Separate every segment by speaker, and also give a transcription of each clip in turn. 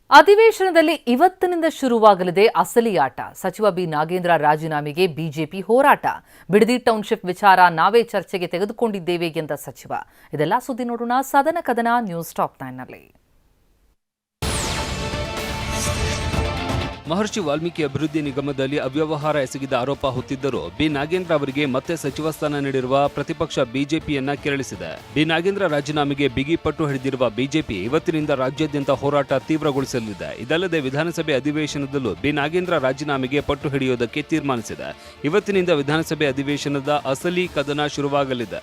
Speaker 1: ಅಧಿವೇಶನದಲ್ಲಿ ಇವತ್ತಿನಿಂದ ಶುರುವಾಗಲಿದೆ ಅಸಲಿ ಆಟ. ಸಚಿವ ಬಿ ನಾಗೇಂದ್ರ ರಾಜೀನಾಮೆಗೆ ಬಿಜೆಪಿ ಹೋರಾಟ. ಬಿಡದಿ ಟೌನ್ಶಿಪ್ ವಿಚಾರ ನಾವೇ ಚರ್ಚೆಗೆ ತೆಗೆದುಕೊಂಡಿದ್ದೇವೆ ಎಂದ ಸಚಿವ. ಇದೆಲ್ಲ ಸುದ್ದಿ ನೋಡೋಣ ಸದನ ಕದನ ನ್ಯೂಸ್ ಟಾಪ್ 9ನಲ್ಲಿ.
Speaker 2: ಮಹರ್ಷಿ ವಾಲ್ಮೀಕಿ ಅಭಿವೃದ್ಧಿ ನಿಗಮದಲ್ಲಿ ಅವ್ಯವಹಾರ ಎಸಗಿದ ಆರೋಪ ಹೊತ್ತಿದ್ದರೂ ಬಿ ನಾಗೇಂದ್ರ ಅವರಿಗೆ ಮತ್ತೆ ಸಚಿವ ಸ್ಥಾನ ನೀಡಿರುವ ಪ್ರತಿಪಕ್ಷ ಬಿಜೆಪಿಯನ್ನ ಕೆರಳಿಸಿದೆ. ಬಿ ನಾಗೇಂದ್ರ ರಾಜೀನಾಮೆಗೆ ಬಿಗಿ ಪಟ್ಟು ಹಿಡಿದಿರುವ ಬಿಜೆಪಿ ಇವತ್ತಿನಿಂದ ರಾಜ್ಯಾದ್ಯಂತ ಹೋರಾಟ ತೀವ್ರಗೊಳಿಸಲಿದೆ. ಇದಲ್ಲದೆ ವಿಧಾನಸಭೆ ಅಧಿವೇಶನದಲ್ಲೂ ಬಿ ನಾಗೇಂದ್ರ ರಾಜೀನಾಮೆಗೆ ಪಟ್ಟು ಹಿಡಿಯುವುದಕ್ಕೆ ತೀರ್ಮಾನಿಸಿದೆ. ಇವತ್ತಿನಿಂದ ವಿಧಾನಸಭೆ ಅಧಿವೇಶನದ ಅಸಲಿ ಕದನ ಶುರುವಾಗಲಿದೆ.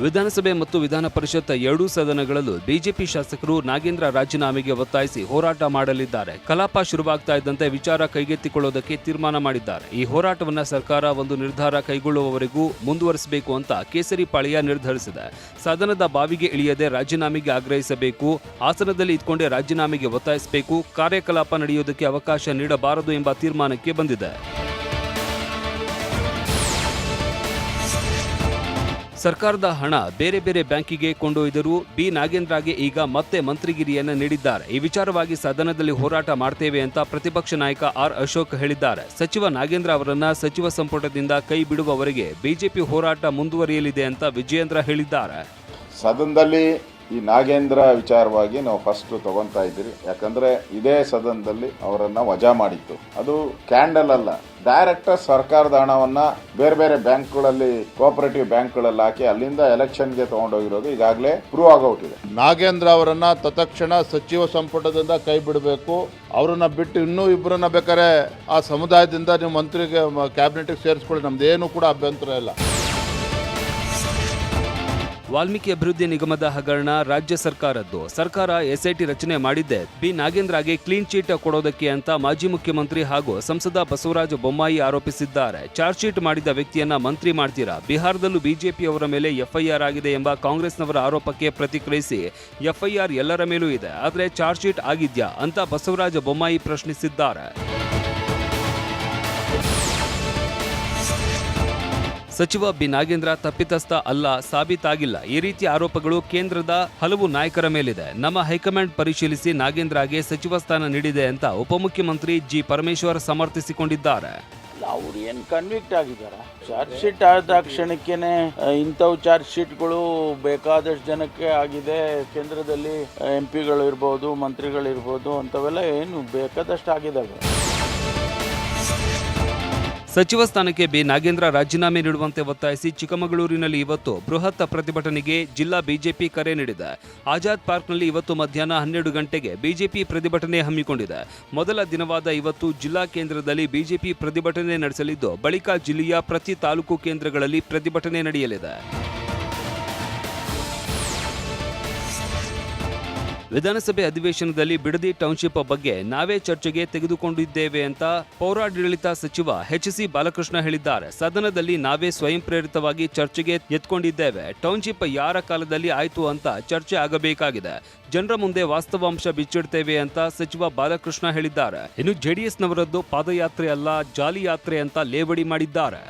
Speaker 2: ವಿಧಾನಸಭೆ ಮತ್ತು ವಿಧಾನ ಪರಿಷತ್ ಎರಡೂ ಸದನಗಳಲ್ಲೂ ಬಿಜೆಪಿ ಶಾಸಕರು ನಾಗೇಂದ್ರ ರಾಜೀನಾಮೆಗೆ ಒತ್ತಾಯಿಸಿ ಹೋರಾಟ ಮಾಡಲಿದ್ದಾರೆ. ಕಲಾಪ ಶುರುವಾಗ್ತಾ ಇದ್ದಂತೆ ವಿಚಾರ ಕೈಗೆತ್ತಿಕೊಳ್ಳುವುದಕ್ಕೆ ತೀರ್ಮಾನ ಮಾಡಿದ್ದಾರೆ. ಈ ಹೋರಾಟವನ್ನು ಸರ್ಕಾರ ಒಂದು ನಿರ್ಧಾರ ಕೈಗೊಳ್ಳುವವರೆಗೂ ಮುಂದುವರಿಸಬೇಕು ಅಂತ ಕೇಸರಿ ಪಾಳ್ಯ ನಿರ್ಧರಿಸಿದೆ. ಸದನದ ಬಾವಿಗೆ ಇಳಿಯದೆ ರಾಜೀನಾಮೆಗೆ ಆಗ್ರಹಿಸಬೇಕು, ಆಸನದಲ್ಲಿ ಇದ್ಕೊಂಡೇ ರಾಜೀನಾಮೆಗೆ ಒತ್ತಾಯಿಸಬೇಕು, ಕಾರ್ಯಕಲಾಪ ನಡೆಯುವುದಕ್ಕೆ ಅವಕಾಶ ನೀಡಬಾರದು ಎಂಬ ತೀರ್ಮಾನಕ್ಕೆ ಬಂದಿದೆ. ಸರ್ಕಾರದ ಹಣ ಬೇರೆ ಬೇರೆ ಬ್ಯಾಂಕಿಗೆ ಕೊಂಡೊಯ್ದರೂ ಬಿ ನಾಗೇಂದ್ರಗೆ ಈಗ ಮತ್ತೆ ಮಂತ್ರಿಗಿರಿಯನ್ನು ನೀಡಿದ್ದಾರೆ. ಈ ವಿಚಾರವಾಗಿ ಸದನದಲ್ಲಿ ಹೋರಾಟ ಮಾಡ್ತೇವೆ ಅಂತ ಪ್ರತಿಪಕ್ಷ ನಾಯಕ ಆರ್ ಅಶೋಕ್ ಹೇಳಿದ್ದಾರೆ. ಸಚಿವ ನಾಗೇಂದ್ರ ಅವರನ್ನ ಸಚಿವ ಸಂಪುಟದಿಂದ ಕೈ ಬಿಡುವವರೆಗೆ ಬಿಜೆಪಿ ಹೋರಾಟ ಮುಂದುವರಿಯಲಿದೆ ಅಂತ ವಿಜಯೇಂದ್ರ ಹೇಳಿದ್ದಾರೆ.
Speaker 3: ಸದನದಲ್ಲಿ ಈ ನಾಗೇಂದ್ರ ವಿಚಾರವಾಗಿ ನಾವು ಫಸ್ಟ್ ತಗೊಂತಾ ಇದ್ದೀರಿ. ಯಾಕಂದ್ರೆ ಇದೇ ಸದನದಲ್ಲಿ ಅವರನ್ನ ವಜಾ ಮಾಡಿತ್ತು. ಅದು ಕ್ಯಾಂಡಲ್ ಅಲ್ಲ, ಡೈರೆಕ್ಟ್ ಸರ್ಕಾರದ ಹಣವನ್ನ ಬೇರೆ ಬೇರೆ ಬ್ಯಾಂಕ್ಗಳಲ್ಲಿ, ಕೋಆಪರೇಟಿವ್ ಬ್ಯಾಂಕ್ಗಳಲ್ಲಿ ಹಾಕಿ ಅಲ್ಲಿಂದ ಎಲೆಕ್ಷನ್ಗೆ ತಗೊಂಡೋಗಿರೋದು ಈಗಾಗಲೇ ಪ್ರೂವ್ ಆಗೋಟಿದೆ.
Speaker 4: ನಾಗೇಂದ್ರ ಅವರನ್ನ ತತ್ಕ್ಷಣ ಸಚಿವ ಸಂಪುಟದಿಂದ ಕೈ ಬಿಡಬೇಕು. ಅವರನ್ನ ಬಿಟ್ಟು ಇನ್ನೂ ಇಬ್ಬರನ್ನ ಬೇಕಾದ್ರೆ ಆ ಸಮುದಾಯದಿಂದ ನೀವು ಮಂತ್ರಿಗೆ ಕ್ಯಾಬಿನೆಟ್ಗೆ ಸೇರಿಸ್ಕೊಳ್ಳಿ, ನಮ್ದೇನು ಕೂಡ ಅಭ್ಯಂತರ ಇಲ್ಲ.
Speaker 2: ವಾಲ್ಮೀಕಿ ಅಭಿವೃದ್ಧಿ ನಿಗಮದ ಹಗರಣ ರಾಜ್ಯ ಸರ್ಕಾರದ್ದು. ಸರ್ಕಾರ ಎಸ್ಐಟಿ ರಚನೆ ಮಾಡಿದ್ದೆ ಬಿ ನಾಗೇಂದ್ರಗೆ ಕ್ಲೀನ್ ಚೀಟ್ ಕೊಡೋದಕ್ಕೆ ಅಂತ ಮಾಜಿ ಮುಖ್ಯಮಂತ್ರಿ ಹಾಗೂ ಸಂಸದ ಬಸವರಾಜ ಬೊಮ್ಮಾಯಿ ಆರೋಪಿಸಿದ್ದಾರೆ. ಚಾರ್ಜ್ ಶೀಟ್ ಮಾಡಿದ ವ್ಯಕ್ತಿಯನ್ನ ಮಂತ್ರಿ ಮಾಡ್ತೀರಾ? ಬಿಹಾರದಲ್ಲೂ ಬಿಜೆಪಿಯವರ ಮೇಲೆ ಎಫ್ಐಆರ್ ಆಗಿದೆ ಎಂಬ ಕಾಂಗ್ರೆಸ್ನವರ ಆರೋಪಕ್ಕೆ ಪ್ರತಿಕ್ರಿಯಿಸಿ, ಎಫ್ಐಆರ್ ಎಲ್ಲರ ಮೇಲೂ ಇದೆ, ಆದರೆ ಚಾರ್ಜ್ ಶೀಟ್ ಆಗಿದ್ಯಾ ಅಂತ ಬಸವರಾಜ ಬೊಮ್ಮಾಯಿ ಪ್ರಶ್ನಿಸಿದ್ದಾರೆ. ಸಚಿವ ಬಿ ನಾಗೇಂದ್ರ ತಪ್ಪಿತಸ್ಥ ಅಲ್ಲ, ಸಾಬೀತಾಗಿಲ್ಲ. ಈ ರೀತಿಯ ಆರೋಪಗಳು ಕೇಂದ್ರದ ಹಲವು ನಾಯಕರ ಮೇಲಿದೆ. ನಮ್ಮ ಹೈಕಮಾಂಡ್ ಪರಿಶೀಲಿಸಿ ನಾಗೇಂದ್ರಗೆ ಸಚಿವ ಸ್ಥಾನ ನೀಡಿದೆ ಅಂತ ಉಪಮುಖ್ಯಮಂತ್ರಿ ಜಿ ಪರಮೇಶ್ವರ್ ಸಮರ್ಥಿಸಿಕೊಂಡಿದ್ದಾರೆ.
Speaker 5: ಅವ್ರು ಏನ್ ಕನ್ವಿಕ್ಟ್ ಆಗಿದಾರ? ಚಾರ್ಜ್ ಶೀಟ್ ಆದ ಕ್ಷಣಕ್ಕೇನೆ ಇಂಥವು ಚಾರ್ಜ್ ಶೀಟ್ಗಳು ಬೇಕಾದಷ್ಟು ಜನಕ್ಕೆ ಆಗಿದೆ. ಕೇಂದ್ರದಲ್ಲಿ MP ಗಳು ಇರ್ಬೋದು, ಮಂತ್ರಿಗಳಿರ್ಬೋದು, ಅಂಥವೆಲ್ಲ ಏನು ಬೇಕಾದಷ್ಟು ಆಗಿದ್ದಾವೆ.
Speaker 2: ಸಚಿವ ಸ್ಥಾನಕ್ಕೆ ಬಿ ನಾಗೇಂದ್ರ ರಾಜೀನಾಮೆ ನೀಡುವಂತೆ ಒತ್ತಾಯಿಸಿ ಚಿಕ್ಕಮಗಳೂರಿನಲ್ಲಿ ಇವತ್ತು ಬೃಹತ್ ಪ್ರತಿಭಟನೆಗೆ ಜಿಲ್ಲಾ ಬಿಜೆಪಿ ಕರೆ ನೀಡಿದೆ. ಆಜಾದ್ ಪಾರ್ಕ್ನಲ್ಲಿ ಇವತ್ತು ಮಧ್ಯಾಹ್ನ 12 ಗಂಟೆಗೆ ಬಿಜೆಪಿ ಪ್ರತಿಭಟನೆ ಹಮ್ಮಿಕೊಂಡಿದೆ. ಮೊದಲ ದಿನವಾದ ಇವತ್ತು ಜಿಲ್ಲಾ ಕೇಂದ್ರದಲ್ಲಿ ಬಿಜೆಪಿ ಪ್ರತಿಭಟನೆ ನಡೆಸಲಿದ್ದು, ಬಳಿಕ ಜಿಲ್ಲೆಯ ಪ್ರತಿ ತಾಲೂಕು ಕೇಂದ್ರಗಳಲ್ಲಿ ಪ್ರತಿಭಟನೆ ನಡೆಯಲಿದೆ. ವಿಧಾನಸಭೆ ಅಧಿವೇಶನದಲ್ಲಿ ಬಿಡದಿ ಟೌನ್ಶಿಪ್ ಬಗ್ಗೆ ನಾವೇ ಚರ್ಚೆಗೆ ತೆಗೆದುಕೊಂಡಿದ್ದೇವೆ ಅಂತ ಪೌರಾಡಳಿತ ಸಚಿವ HC ಬಾಲಕೃಷ್ಣ ಹೇಳಿದ್ದಾರೆ. ಸದನದಲ್ಲಿ ನಾವೇ ಸ್ವಯಂ ಪ್ರೇರಿತವಾಗಿ ಚರ್ಚೆಗೆ ಎತ್ಕೊಂಡಿದ್ದೇವೆ. ಟೌನ್ಶಿಪ್ ಯಾರ ಕಾಲದಲ್ಲಿ ಆಯ್ತು ಅಂತ ಚರ್ಚೆ ಆಗಬೇಕಾಗಿದೆ. ಜನರ ಮುಂದೆ ವಾಸ್ತವಾಂಶ ಬಿಚ್ಚಿಡ್ತೇವೆ ಅಂತ ಸಚಿವ ಬಾಲಕೃಷ್ಣ ಹೇಳಿದ್ದಾರೆ. ಇನ್ನು JDS ನವರದ್ದು ಪಾದಯಾತ್ರೆ ಅಲ್ಲ, ಜಾಲಿ ಯಾತ್ರೆ ಅಂತ ಲೇವಡಿ ಮಾಡಿದ್ದಾರೆ.